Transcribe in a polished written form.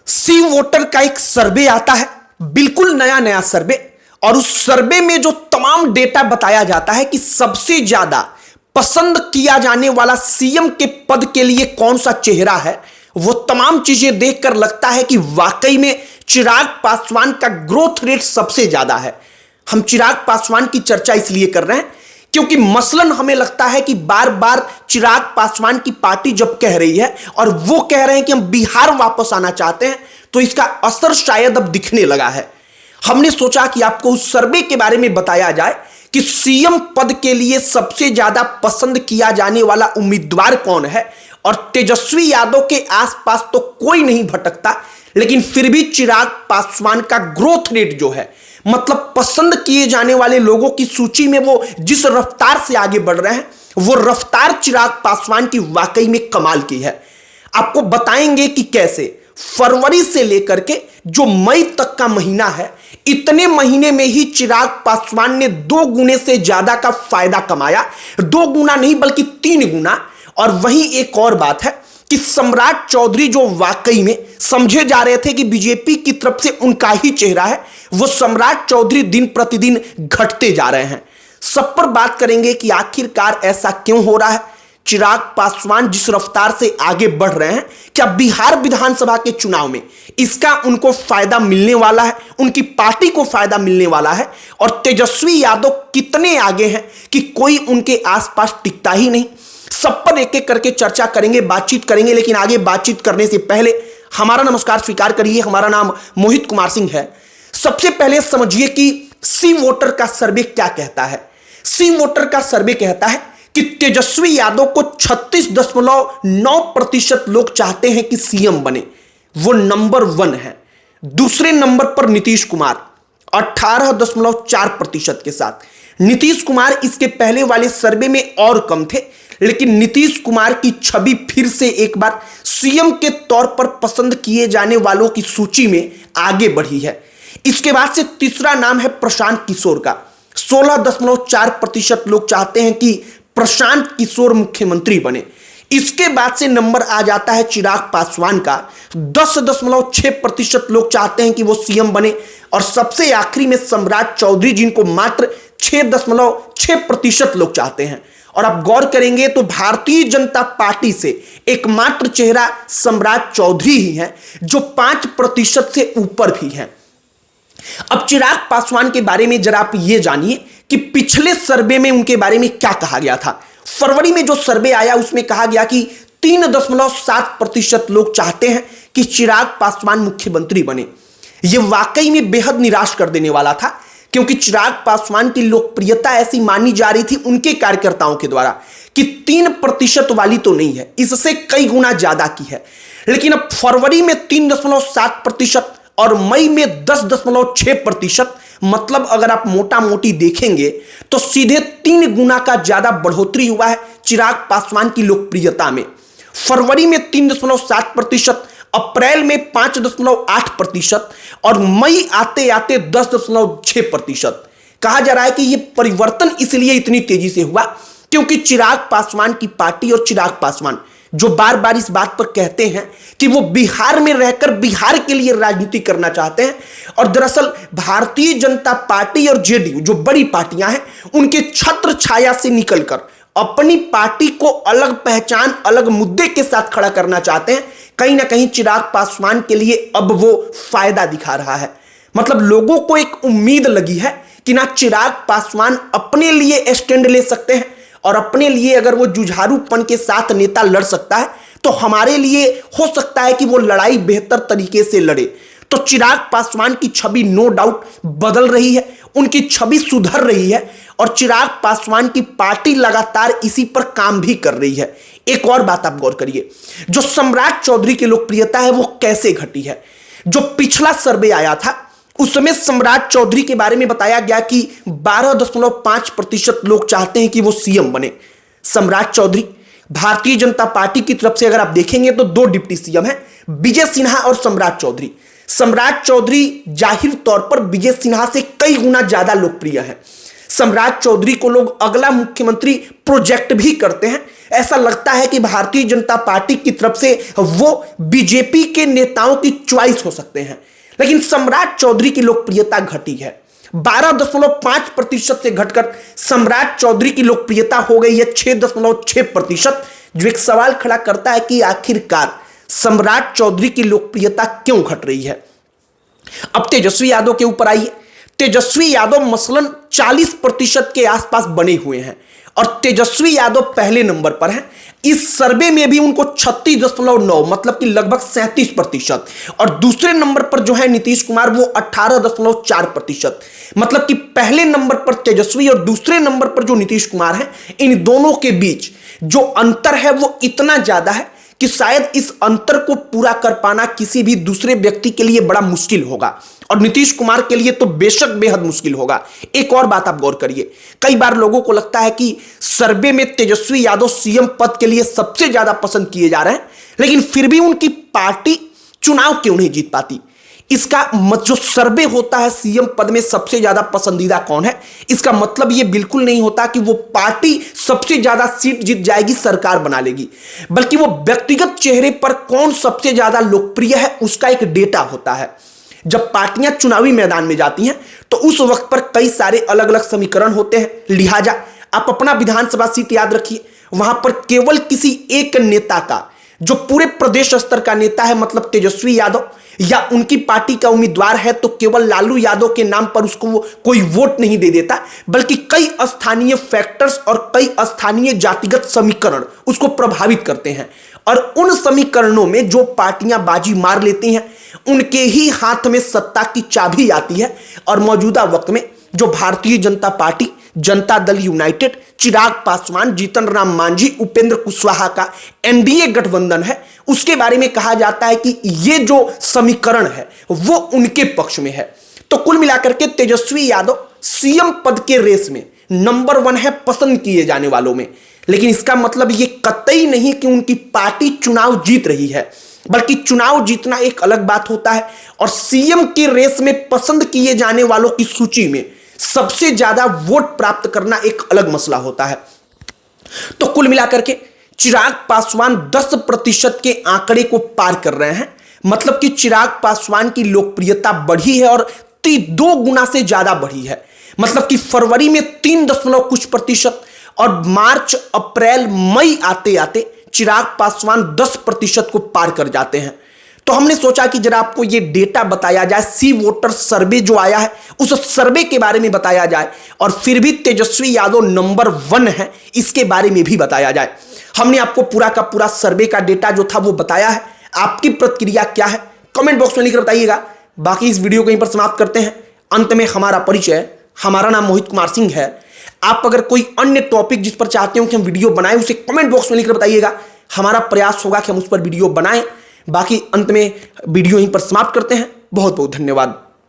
सी voter का एक सर्वे आता है, बिल्कुल नया नया सर्वे। और उस सर्वे में जो तमाम डेटा बताया जाता है कि सबसे ज्यादा पसंद किया जाने वाला सीएम के पद के लिए कौन सा चेहरा है, वो तमाम चीजें देखकर लगता है कि वाकई में चिराग पासवान का ग्रोथ रेट सबसे ज्यादा है। हम चिराग पासवान की चर्चा इसलिए कर रहे हैं क्योंकि मसलन हमें लगता है कि बार बार चिराग पासवान की पार्टी जब कह रही है और वो कह रहे हैं कि हम बिहार वापस आना चाहते हैं, तो इसका असर शायद अब दिखने लगा है। हमने सोचा कि आपको उस सर्वे के बारे में बताया जाए कि सीएम पद के लिए सबसे ज्यादा पसंद किया जाने वाला उम्मीदवार कौन है। और तेजस्वी यादव के आसपास तो कोई नहीं भटकता, लेकिन फिर भी चिराग पासवान का ग्रोथ रेट जो है, मतलब पसंद किए जाने वाले लोगों की सूची में वो जिस रफ्तार से आगे बढ़ रहे हैं, वो रफ्तार चिराग पासवान की वाकई में कमाल की है। आपको बताएंगे कि कैसे फरवरी से लेकर के जो मई तक का महीना है, इतने महीने में ही चिराग पासवान ने 2 गुने से ज्यादा का फायदा कमाया। 2 गुना नहीं बल्कि 3 गुना। और वहीं एक और बात है कि सम्राट चौधरी जो वाकई में समझे जा रहे थे कि बीजेपी की तरफ से उनका ही चेहरा है, वो सम्राट चौधरी दिन प्रतिदिन घटते जा रहे हैं। सब पर बात करेंगे कि आखिरकार ऐसा क्यों हो रहा है। चिराग पासवान जिस रफ्तार से आगे बढ़ रहे हैं, क्या बिहार विधानसभा के चुनाव में इसका उनको फायदा मिलने वाला है, उनकी पार्टी को फायदा मिलने वाला है? और तेजस्वी यादव कितने आगे हैं कि कोई उनके आसपास टिकता ही नहीं। सब पर एक एक करके चर्चा करेंगे, बातचीत करेंगे। लेकिन आगे बातचीत करने से पहले हमारा नमस्कार स्वीकार करिए। हमारा नाम मोहित कुमार सिंह है। सबसे पहले समझिए कि सी वोटर का सर्वे क्या कहता है। सी वोटर का सर्वे कहता है कि तेजस्वी यादव को 36.9% लोग चाहते हैं कि सीएम बने, वो नंबर 1 है। दूसरे नंबर पर नीतीश कुमार 18.4% के साथ। नीतीश कुमार इसके पहले वाले सर्वे में और कम थे, लेकिन नीतीश कुमार की छवि फिर से एक बार सीएम के तौर पर पसंद किए जाने वालों की सूची में आगे बढ़ी है। इसके बाद से तीसरा नाम है प्रशांत किशोर का। 16.4% लोग चाहते हैं कि प्रशांत किशोर मुख्यमंत्री बने। इसके बाद से नंबर आ जाता है चिराग पासवान का। 10.6% लोग चाहते हैं कि वो सीएम बने। और सबसे आखिरी में सम्राट चौधरी, जिनको मात्र 6.6% लोग चाहते हैं। और आप गौर करेंगे तो भारतीय जनता पार्टी से एकमात्र चेहरा सम्राट चौधरी ही है जो 5% से ऊपर भी है। अब चिराग पासवान के बारे में जरा आप ये जानिए कि पिछले सर्वे में उनके बारे में क्या कहा गया था। फरवरी में जो सर्वे आया उसमें कहा गया कि 3.7% लोग चाहते हैं कि चिराग पासवान मुख्यमंत्री बने। यह वाकई में बेहद निराश कर देने वाला था, क्योंकि चिराग पासवान की लोकप्रियता ऐसी मानी जा रही थी उनके कार्यकर्ताओं के द्वारा कि 3% वाली तो नहीं है, इससे कई गुना ज्यादा की है। लेकिन अब फरवरी में 3.7% और मई में 10.6%, मतलब अगर आप मोटा मोटी देखेंगे तो सीधे 3 गुना का ज्यादा बढ़ोतरी हुआ है चिराग पासवान की लोकप्रियता में। फरवरी में 3.7%, अप्रैल में 5.8% और मई आते आते 10.6%। कहा जा रहा है कि यह परिवर्तन इसलिए इतनी तेजी से हुआ क्योंकि चिराग पासवान की पार्टी और चिराग पासवान जो बार बार इस बात पर कहते हैं कि वो बिहार में रहकर बिहार के लिए राजनीति करना चाहते हैं। और दरअसल भारतीय जनता पार्टी और जेडीयू जो बड़ी पार्टियां हैं, उनके छत्र छाया से निकलकर अपनी पार्टी को अलग पहचान, अलग मुद्दे के साथ खड़ा करना चाहते हैं। कहीं ना कहीं चिराग पासवान के लिए अब वो फायदा दिखा रहा है। मतलब लोगों को एक उम्मीद लगी है कि ना चिराग पासवान अपने लिए स्टैंड ले सकते हैं और अपने लिए अगर वो जुझारूपन के साथ नेता लड़ सकता है तो हमारे लिए हो सकता है कि वो लड़ाई बेहतर तरीके से लड़े। तो चिराग पासवान की छवि नो डाउट बदल रही है, उनकी छवि सुधर रही है और चिराग पासवान की पार्टी लगातार इसी पर काम भी कर रही है। एक और बात आप गौर करिए, जो सम्राट चौधरी की लोकप्रियता है वो कैसे घटी है। जो पिछला सर्वे आया था उसमें सम्राट चौधरी के बारे में बताया गया कि 12.5% लोग चाहते हैं कि वो सीएम बने। सम्राट चौधरी भारतीय जनता पार्टी की तरफ से अगर आप देखेंगे तो 2 डिप्टी सीएम हैं, विजय सिन्हा और सम्राट चौधरी। सम्राट चौधरी जाहिर तौर पर विजय सिन्हा से कई गुना ज्यादा लोकप्रिय है। सम्राट चौधरी को लोग अगला मुख्यमंत्री प्रोजेक्ट भी करते हैं। ऐसा लगता है कि भारतीय जनता पार्टी की तरफ से वो बीजेपी के नेताओं की चॉइस हो सकते हैं। लेकिन सम्राट चौधरी की लोकप्रियता घटी है, 12.5% से घटकर सम्राट चौधरी की लोकप्रियता हो गई है 6.6%, जो एक सवाल खड़ा करता है कि आखिरकार सम्राट चौधरी की लोकप्रियता क्यों घट रही है। अब तेजस्वी यादव के ऊपर आइए। तेजस्वी यादव मसलन 40% के आसपास बने हुए हैं और तेजस्वी यादव पहले नंबर पर हैं। इस सर्वे में भी उनको 36.9 मतलब कि लगभग 37%, और दूसरे नंबर पर जो है नीतीश कुमार वो 18.4%। मतलब कि पहले नंबर पर तेजस्वी और दूसरे नंबर पर जो नीतीश कुमार हैं, इन दोनों के बीच जो अंतर है वो इतना ज्यादा है कि शायद इस अंतर को पूरा कर पाना किसी भी दूसरे व्यक्ति के लिए बड़ा मुश्किल होगा, और नीतीश कुमार के लिए तो बेशक बेहद मुश्किल होगा। एक और बात आप गौर करिए, कई बार लोगों को लगता है कि सर्वे में तेजस्वी यादव सीएम पद के लिए सबसे ज्यादा पसंद किए जा रहे हैं, लेकिन फिर भी उनकी पार्टी चुनाव क्यों नहीं जीत पाती। इसका जो सर्वे होता है सीएम पद में सबसे ज्यादा पसंदीदा कौन है, इसका मतलब यह बिल्कुल नहीं होता कि वो पार्टी सबसे ज्यादा सीट जीत जाएगी, सरकार बना लेगी, बल्कि वो व्यक्तिगत चेहरे पर कौन सबसे ज्यादा लोकप्रिय है उसका एक डेटा होता है। जब पार्टियां चुनावी मैदान में जाती हैं तो उस वक्त पर कई सारे अलग अलग समीकरण होते हैं। लिहाजा आप अपना विधानसभा सीट याद रखिए, वहां पर केवल किसी एक नेता का, जो पूरे प्रदेश स्तर का नेता है मतलब तेजस्वी यादव या उनकी पार्टी का उम्मीदवार है, तो केवल लालू यादव के नाम पर उसको कोई वोट नहीं दे देता, बल्कि कई स्थानीय फैक्टर्स और कई स्थानीय जातिगत समीकरण उसको प्रभावित करते हैं। और उन समीकरणों में जो पार्टियां बाजी मार लेती हैं उनके ही हाथ में सत्ता की चाबी आती है। और मौजूदा वक्त में जो भारतीय जनता पार्टी, जनता दल यूनाइटेड, चिराग पासवान, जीतन राम मांझी, उपेंद्र कुशवाहा का एनडीए गठबंधन है, उसके बारे में कहा जाता है कि ये जो समीकरण है वो उनके पक्ष में है। तो कुल मिलाकर के तेजस्वी यादव सीएम पद के रेस में नंबर 1 है पसंद किए जाने वालों में। लेकिन इसका मतलब ये कतई नहीं कि उनकी पार्टी चुनाव जीत रही है, बल्कि चुनाव जीतना एक अलग बात होता है और सीएम के रेस में पसंद किए जाने वालों की सूची में सबसे ज्यादा वोट प्राप्त करना एक अलग मसला होता है। तो कुल मिलाकर के चिराग पासवान 10% के आंकड़े को पार कर रहे हैं। मतलब कि चिराग पासवान की लोकप्रियता बढ़ी है और 2 गुना से ज्यादा बढ़ी है। मतलब कि फरवरी में 3% और मार्च, अप्रैल, मई आते आते चिराग पासवान 10% को पार कर जाते हैं। तो हमने सोचा कि जरा आपको ये डेटा बताया जाए, सी वोटर सर्वे जो आया है उस सर्वे के बारे में बताया जाए, और फिर भी तेजस्वी यादव नंबर 1 है इसके बारे में भी बताया जाए। हमने आपको पूरा का पूरा सर्वे का डेटा जो था वो बताया है। आपकी प्रतिक्रिया क्या है कमेंट बॉक्स में लिखकर बताइएगा। बाकी इस वीडियो को यहीं पर समाप्त करते हैं। अंत में हमारा परिचय, हमारा नाम मोहित कुमार सिंह है। आप अगर कोई अन्य टॉपिक जिस पर चाहते हो कि हम वीडियो बनाएं उसे कमेंट बॉक्स में लिखकर बताइएगा। हमारा प्रयास होगा कि हम उस पर वीडियो बनाएं। बाकी अंत में वीडियो यहीं पर समाप्त करते हैं। बहुत बहुत धन्यवाद।